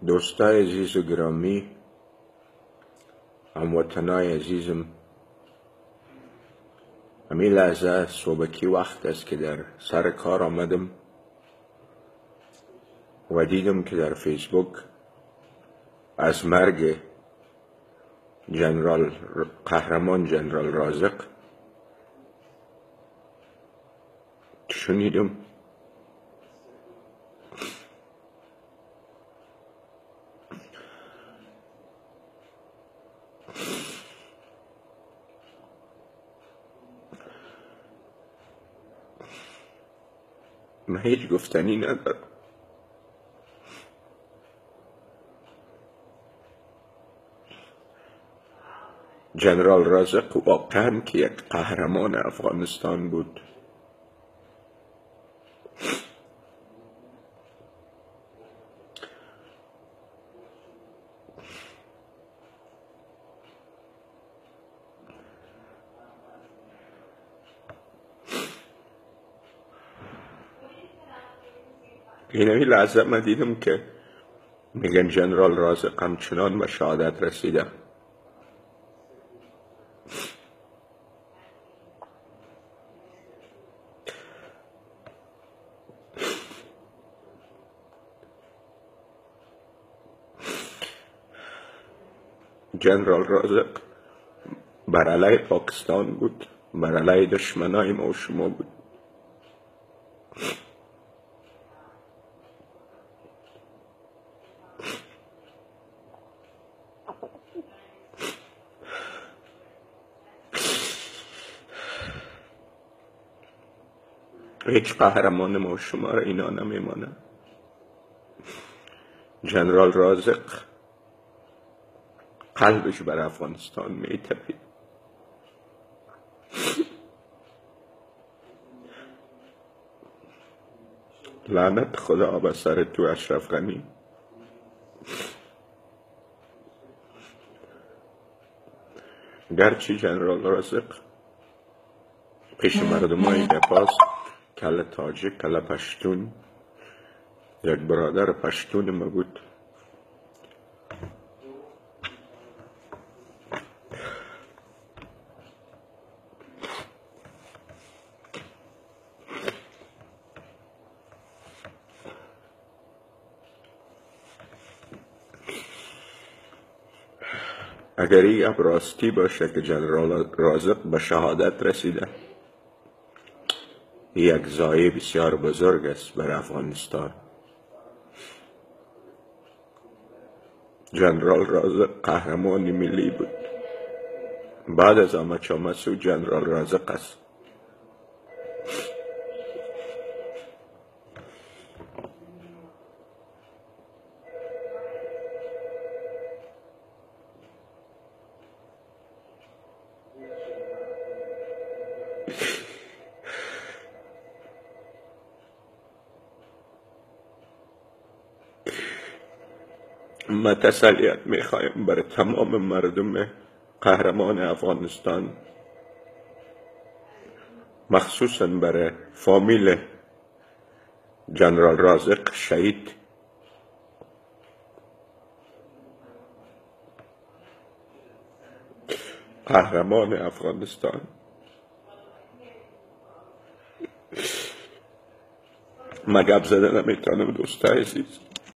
دوستای عزیز و گرامی، هموطنای عزیزم، همین لحظه صبحکی وقت است که در سر کار آمدم و دیدم که در فیسبوک از مرگ قهرمان جنرال رازق شنیدم. من هیچ گفتنی ندارم. جنرال رازق واقعا که یک قهرمان افغانستان بود. اینمی لحظه من دیدم که میگن جنرال رازق همچنان به شهادت رسیده. جنرال رازق بر علیه پاکستان بود، بر علیه دشمنای ما و شما بود. هیچ قهرمان ما و شما را اینا نمیمانه. جنرال رازق قلبش بر افغانستان میتپید. لعنت خدا به سر تو اشرف غنی. گرچه جنرال رازق پیش مردمای دپاس کل تاجیک کل پشتون، یک برادر پشتون ما بود. اگر این راستی باشه که جنرال رازق به شهادت رسیده، یک ضایعه بسیار بزرگ است بر افغانستان. جنرال رازق قهرمان ملی بود. بعد از آمد چامسو جنرال رازق است. ما تسلیت میخوایم برای تمام مردم قهرمان افغانستان، مخصوصا برای فامیل جنرال رازق شهید. قهرمان افغانستان. ما گپ زدن نمیتونم دوستای عزیز.